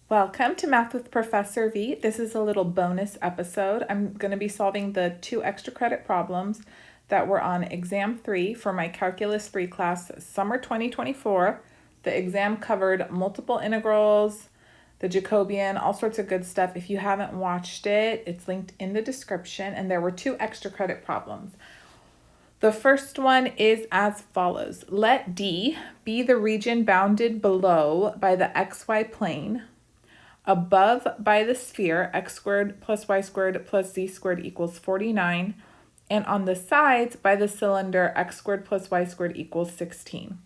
Welcome to Math with Professor V. This is a little bonus episode. I'm going to be solving the 2 extra credit problems that were on exam 3 for my Calculus 3 class summer 2024. The exam covered multiple integrals, the Jacobian, all sorts of good stuff. If you haven't watched it, it's linked in the description, and there were 2 extra credit problems. The first one is as follows. Let D be the region bounded below by the xy plane, above by the sphere, x squared plus y squared plus z squared equals 49, and on the sides by the cylinder, x squared plus y squared equals 16.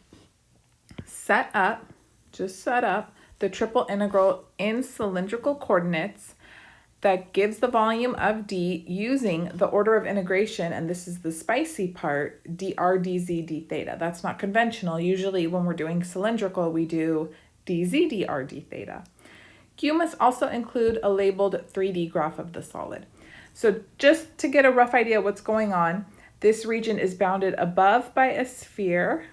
Set up the triple integral in cylindrical coordinates that gives the volume of D using the order of integration, and this is the spicy part, drdzdθ. That's not conventional. Usually when we're doing cylindrical, we do dz drdθ. You must also include a labeled 3D graph of the solid. So just to get a rough idea of what's going on, this region is bounded above by a sphere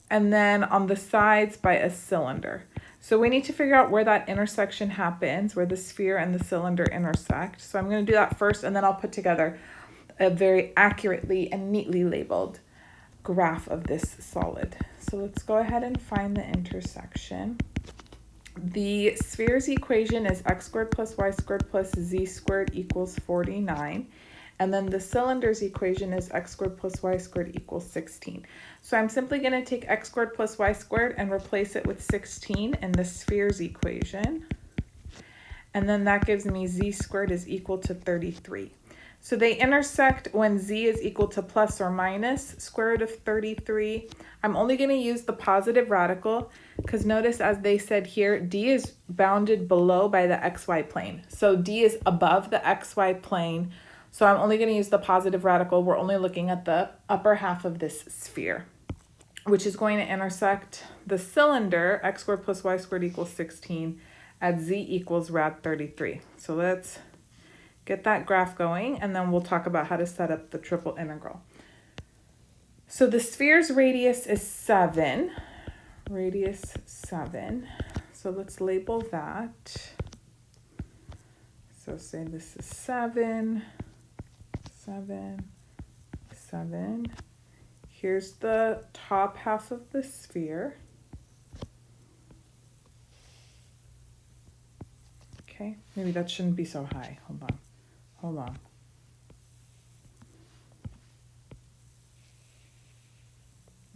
and then on the sides by a cylinder. So we need to figure out where that intersection happens, where the sphere and the cylinder intersect. So I'm going to do that first, and then I'll put together a very accurately and neatly labeled graph of this solid. So let's go ahead and find the intersection. The sphere's equation is x squared plus y squared plus z squared equals 49. And then the cylinder's equation is x squared plus y squared equals 16. So I'm simply going to take x squared plus y squared and replace it with 16 in the sphere's equation. And then that gives me z squared is equal to 33. So they intersect when z is equal to plus or minus square root of 33. I'm only going to use the positive radical because notice, as they said here, D is bounded below by the xy plane. So D is above the xy plane. So I'm only going to use the positive radical. We're only looking at the upper half of this sphere, which is going to intersect the cylinder, x squared plus y squared equals 16, at z equals rad 33. So let's get that graph going, and then we'll talk about how to set up the triple integral. So the sphere's radius is 7. Radius 7. So let's label that. So say this is 7, 7, 7. Here's the top half of the sphere. Okay, maybe that shouldn't be so high. Hold on.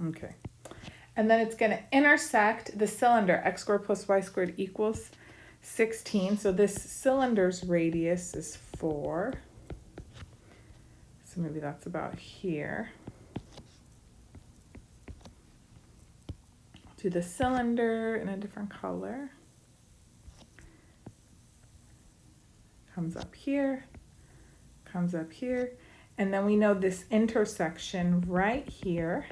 Okay. And then it's going to intersect the cylinder, x squared plus y squared equals 16. So this cylinder's radius is 4. So maybe that's about here. Do the cylinder in a different color. Comes up here, comes up here. And then we know this intersection right here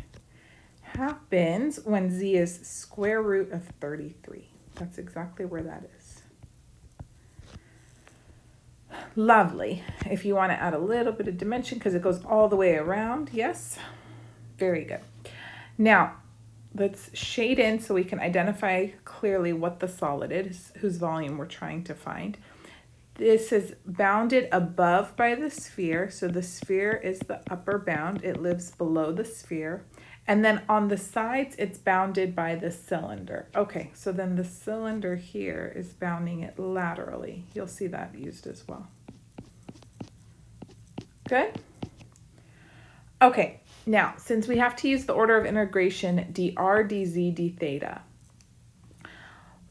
happens when z is square root of 33. That's exactly where that is. Lovely. If you want to add a little bit of dimension because it goes all the way around, yes, very good. Now, let's shade in so we can identify clearly what the solid is, whose volume we're trying to find. This is bounded above by the sphere, so the sphere is the upper bound. It lives below the sphere. And then on the sides, it's bounded by the cylinder. Okay, so then the cylinder here is bounding it laterally. You'll see that used as well. Good? Okay, now, since we have to use the order of integration dr dz dθ,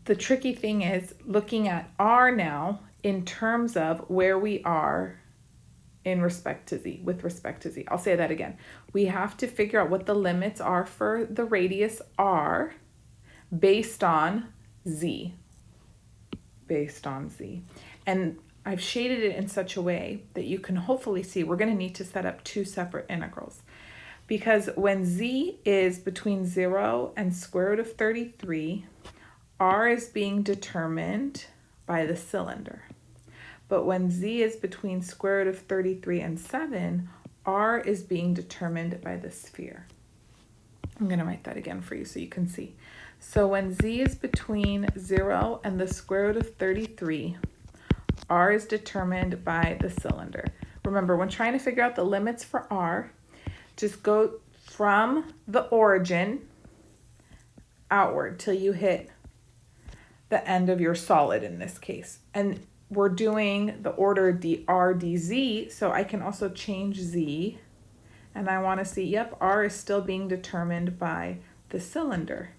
the tricky thing is looking at r now in terms of where we are in respect to z, with respect to z. I'll say that again. We have to figure out what the limits are for the radius r based on z. And I've shaded it in such a way that you can hopefully see we're going to need to set up 2 separate integrals. Because when z is between 0 and square root of 33, r is being determined by the cylinder. But when z is between square root of 33 and 7, r is being determined by the sphere. I'm going to write that again for you so you can see. So when z is between 0 and the square root of 33, r is determined by the cylinder. Remember, when trying to figure out the limits for r, just go from the origin outward till you hit the end of your solid in this case. And we're doing the order drdz, so I can also change z. And I want to see, yep, r is still being determined by the cylinder.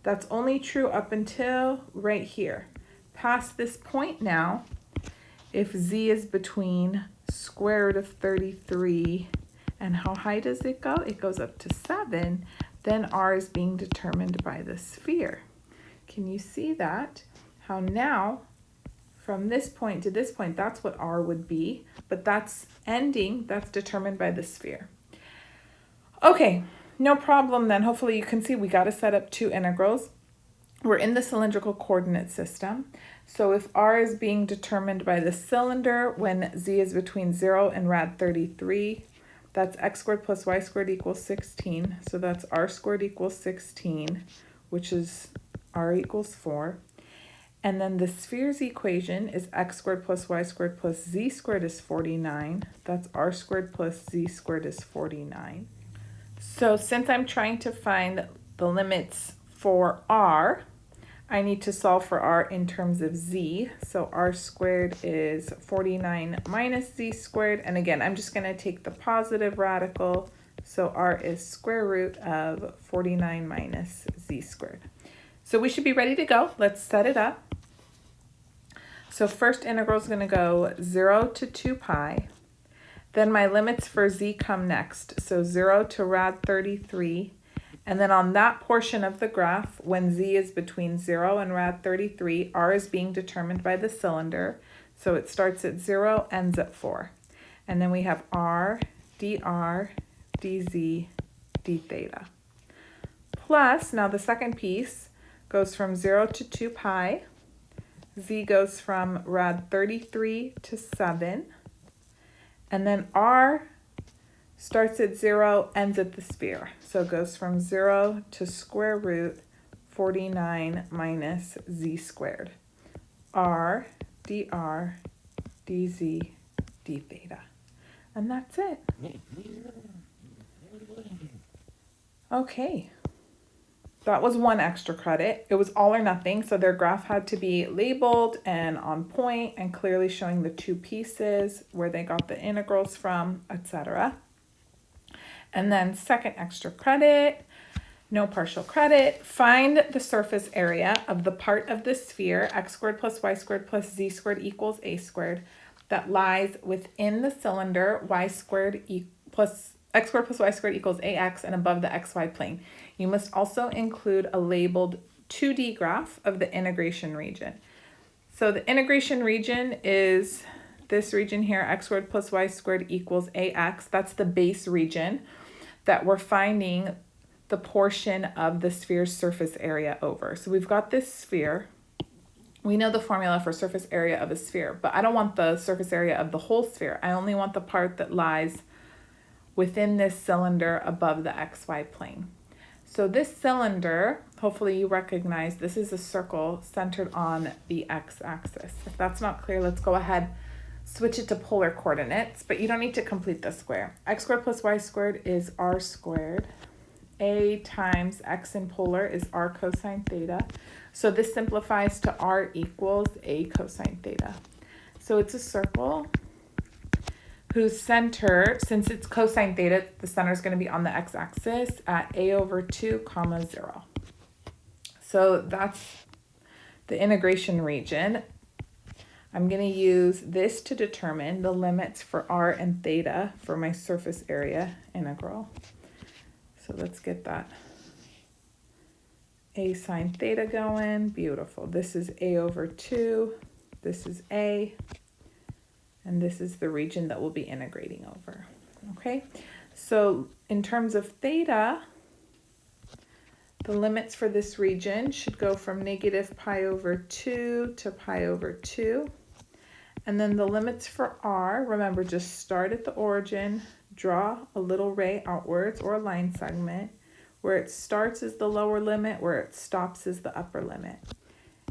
That's only true up until right here. Past this point now, if z is between square root of 33, and how high does it go? It goes up to 7, then r is being determined by the sphere. Can you see that? How now, from this point to this point, that's what r would be, but that's ending, that's determined by the sphere. Okay, no problem then. Hopefully you can see we got to set up two integrals. We're in the cylindrical coordinate system. So if r is being determined by the cylinder when z is between 0 and rad 33, that's x squared plus y squared equals 16. So that's r squared equals 16, which is r equals 4. And then the sphere's equation is x squared plus y squared plus z squared is 49. That's r squared plus z squared is 49. So since I'm trying to find the limits for r, I need to solve for r in terms of z. So r squared is 49 minus z squared. And again, I'm just going to take the positive radical. So r is square root of 49 minus z squared. So we should be ready to go. Let's set it up. So first integral is going to go 0 to 2 pi. Then my limits for z come next. So 0 to rad 33. And then on that portion of the graph, when z is between 0 and rad 33, r is being determined by the cylinder. So it starts at 0, ends at 4. And then we have r, dr, dz, dθ. Plus, now the second piece goes from 0 to 2 pi. Z goes from rad 33 to 7. And then r starts at 0, ends at the sphere. So it goes from 0 to square root 49 minus z squared. R, dr, dz, dθ. And that's it. Okay. That was one extra credit. It was all or nothing, so their graph had to be labeled and on point and clearly showing the two pieces, where they got the integrals from, etc. And then second extra credit, no partial credit, find the surface area of the part of the sphere, x squared plus y squared plus z squared equals a squared, that lies within the cylinder y squared plus x squared plus y squared equals ax and above the xy plane. You must also include a labeled 2D graph of the integration region. So the integration region is this region here, x squared plus y squared equals ax. That's the base region that we're finding the portion of the sphere's surface area over. So we've got this sphere. We know the formula for surface area of a sphere, but I don't want the surface area of the whole sphere. I only want the part that lies within this cylinder above the xy plane. So this cylinder, hopefully you recognize, this is a circle centered on the x-axis. If that's not clear, let's go ahead, switch it to polar coordinates, but you don't need to complete the square. X squared plus y squared is r squared. A times x in polar is r cosine theta. So this simplifies to r equals a cosine theta. So it's a circle whose center, since it's cosine theta, the center is going to be on the x-axis at a over 2 comma 0. So that's the integration region. I'm going to use this to determine the limits for r and theta for my surface area integral. So let's get that a sine theta going. Beautiful. This is a over 2. This is a. And this is the region that we'll be integrating over. Okay, so in terms of theta, the limits for this region should go from negative pi over 2 to pi over 2. And then the limits for r, remember, just start at the origin, draw a little ray outwards or a line segment, Where it starts is the lower limit, where it stops is the upper limit.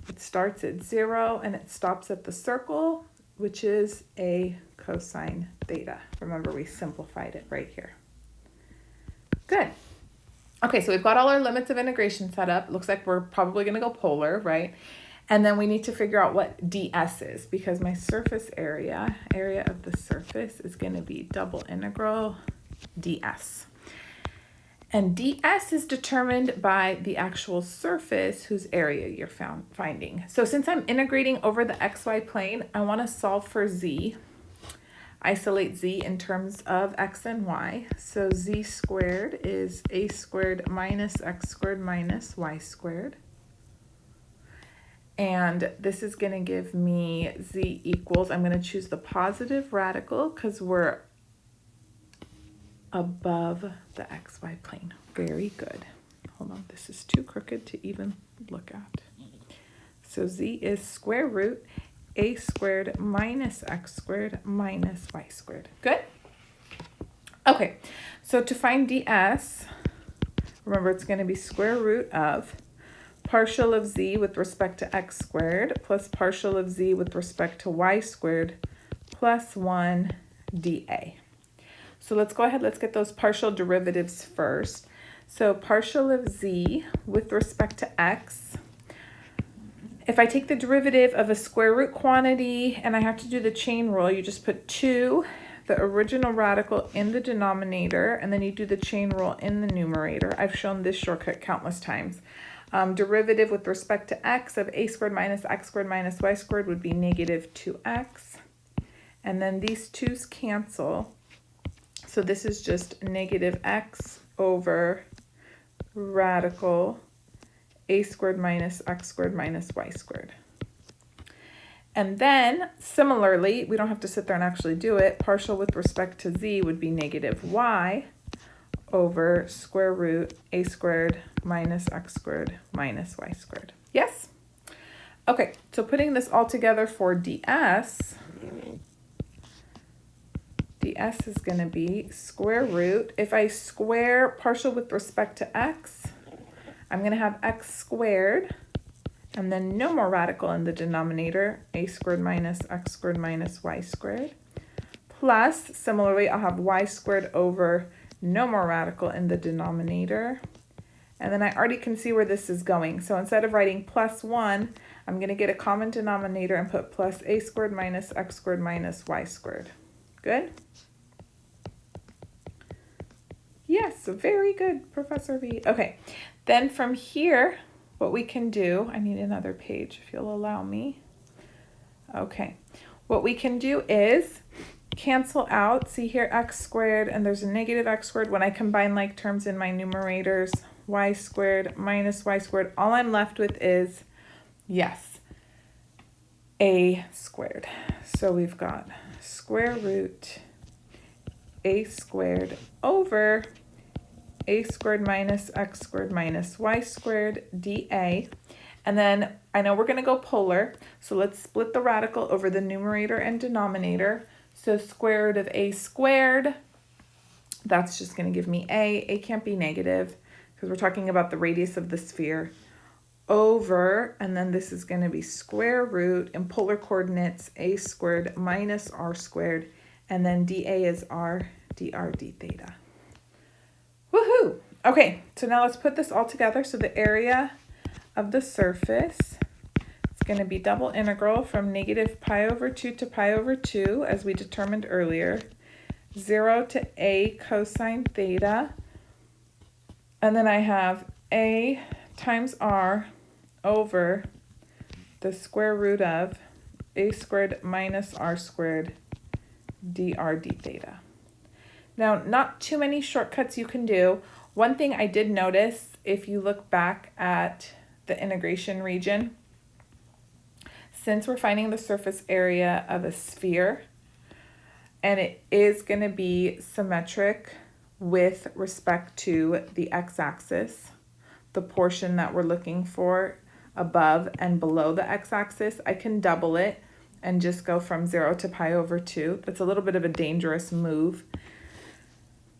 It starts at 0 and it stops at the circle, which is a cosine theta. Remember, we simplified it right here. Good. Okay, so we've got all our limits of integration set up. Looks like we're probably going to go polar, right? And then we need to figure out what ds is, because my surface area of the surface, is going to be double integral ds. And ds is determined by the actual surface whose area you're finding. So since I'm integrating over the xy plane, I want to solve for z. Isolate z in terms of x and y. So z squared is a squared minus x squared minus y squared. And this is going to give me z equals, I'm going to choose the positive radical because we're above the xy plane. Very good. Hold on, this is too crooked to even look at. So z is square root a squared minus x squared minus y squared. Good? Okay, so to find ds, remember it's going to be square root of partial of z with respect to x squared plus partial of z with respect to y squared plus 1 dA. So let's go ahead, let's get those partial derivatives first. So partial of z with respect to x, if I take the derivative of a square root quantity and I have to do the chain rule, you just put 2, the original radical, in the denominator, and then you do the chain rule in the numerator. I've shown this shortcut countless times. Derivative with respect to x of a squared minus x squared minus y squared would be negative 2x. And then these 2's cancel. So this is just negative x over radical a squared minus x squared minus y squared. And then similarly, we don't have to sit there and actually do it. Partial with respect to z would be negative y over square root a squared minus x squared minus y squared. Yes? Okay, so putting this all together for ds, ds is going to be square root. If I square partial with respect to x, I'm going to have x squared, and then no more radical in the denominator, a squared minus x squared minus y squared, plus, similarly, I'll have y squared over no more radical in the denominator. And then I already can see where this is going. So instead of writing plus 1, I'm going to get a common denominator and put plus a squared minus x squared minus y squared. Good? Yes, very good, Professor V. Okay, then from here, what we can do, I need another page if you'll allow me. Okay, what we can do is cancel out, see here, x squared, and there's a negative x squared. When I combine like terms in my numerators, y squared minus y squared, all I'm left with is, yes, a squared. So we've got square root a squared over a squared minus x squared minus y squared dA. And then I know we're going to go polar, so let's split the radical over the numerator and denominator. So square root of a squared, that's just going to give me a. A can't be negative because we're talking about the radius of the sphere, over, and then this is going to be square root in polar coordinates a squared minus r squared, and then dA is r dr d theta. Woohoo! Okay, so now let's put this all together. So the area of the surface, it's going to be double integral from negative pi over 2 to pi over 2, as we determined earlier, 0 to a cosine theta, and then I have a times r over the square root of a squared minus r squared dr d theta. Now, not too many shortcuts you can do. One thing I did notice, if you look back at the integration region, since we're finding the surface area of a sphere, and it is going to be symmetric with respect to the x-axis, the portion that we're looking for above and below the x-axis, I can double it and just go from 0 to pi over 2. That's a little bit of a dangerous move.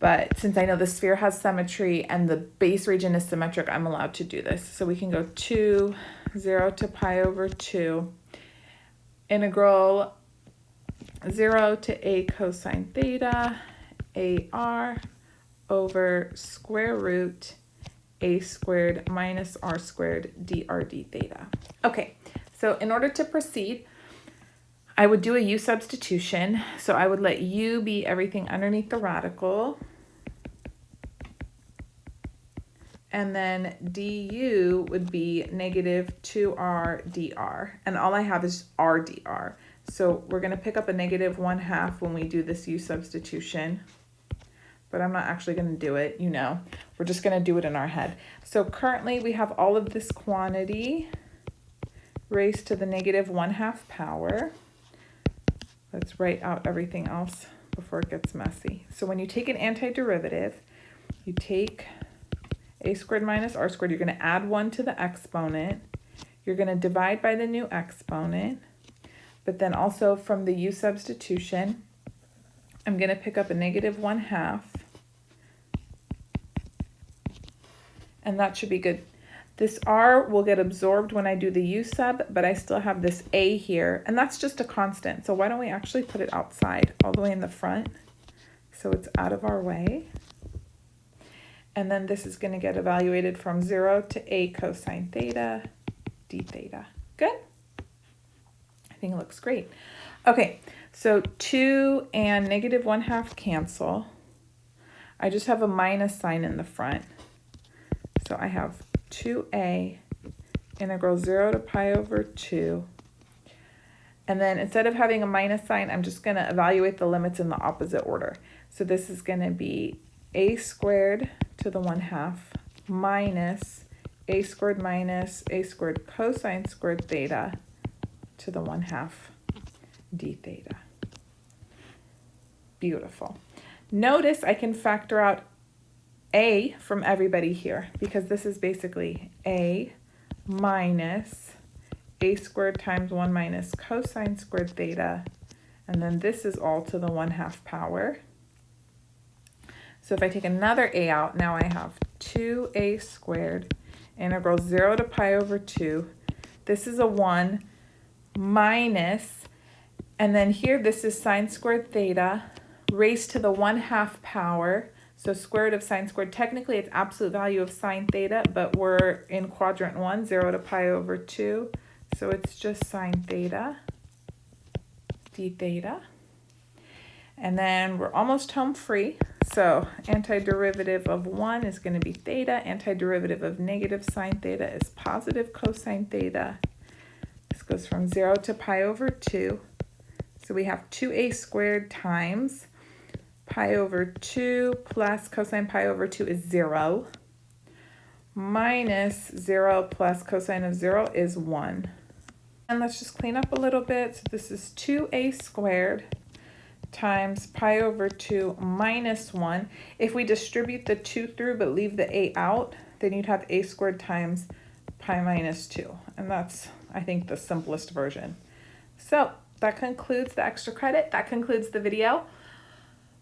But since I know the sphere has symmetry and the base region is symmetric, I'm allowed to do this. So we can go 2, 0 to pi over 2, integral 0 to a cosine theta, AR, over square root a squared minus r squared drd theta. Okay, so in order to proceed, I would do a u substitution. So I would let u be everything underneath the radical. And then du would be negative 2r dr. And all I have is r dr. So we're going to pick up a negative 1/2 when we do this u substitution. But I'm not actually going to do it, you know. We're just going to do it in our head. So currently we have all of this quantity raised to the negative 1/2 power. Let's write out everything else before it gets messy. So when you take an antiderivative, you take a squared minus r squared. You're going to add 1 to the exponent. You're going to divide by the new exponent. But then also from the u substitution, I'm going to pick up a negative 1/2. And that should be good. This r will get absorbed when I do the u sub, but I still have this a here, and that's just a constant. So why don't we actually put it outside, all the way in the front, so it's out of our way. And then this is going to get evaluated from 0 to a cosine theta d theta. Good? I think it looks great. Okay, so 2 and negative 1/2 cancel. I just have a minus sign in the front. So I have 2a integral 0 to pi over 2. And then instead of having a minus sign, I'm just going to evaluate the limits in the opposite order. So this is going to be a squared to the 1/2 minus a squared cosine squared theta to the 1/2 d theta. Beautiful. Notice I can factor out a from everybody here, because this is basically a minus a squared times 1 minus cosine squared theta, and then this is all to the 1/2 power. So if I take another a out, now I have 2a squared integral 0 to pi over 2. This is a 1 minus, and then here this is sine squared theta raised to the 1/2 power. So square root of sine squared, technically it's absolute value of sine theta, but we're in quadrant 1, 0 to pi over 2. So it's just sine theta, d theta. And then we're almost home free. So antiderivative of 1 is going to be theta. Antiderivative of negative sine theta is positive cosine theta. This goes from 0 to pi over 2. So we have 2a squared times pi over 2 plus cosine pi over 2 is 0. Minus 0 plus cosine of 0 is 1. And let's just clean up a little bit. So this is 2a squared times pi over 2 minus 1. If we distribute the 2 through but leave the a out, then you'd have a squared times pi minus 2. And that's, I think, the simplest version. So that concludes the extra credit. That concludes the video.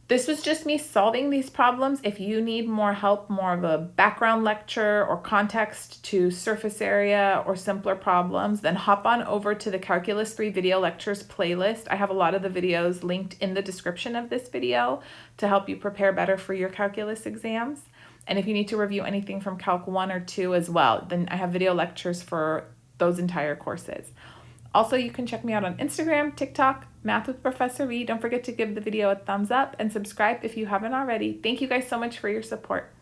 This was just me solving these problems. If you need more help, more of a background lecture or context to surface area or simpler problems, then hop on over to the Calculus 3 video lectures playlist. I have a lot of the videos linked in the description of this video to help you prepare better for your calculus exams. And if you need to review anything from Calc 1 or 2 as well, then I have video lectures for those entire courses. Also, you can check me out on Instagram, TikTok, Math with Professor V. Don't forget to give the video a thumbs up and subscribe if you haven't already. Thank you guys so much for your support.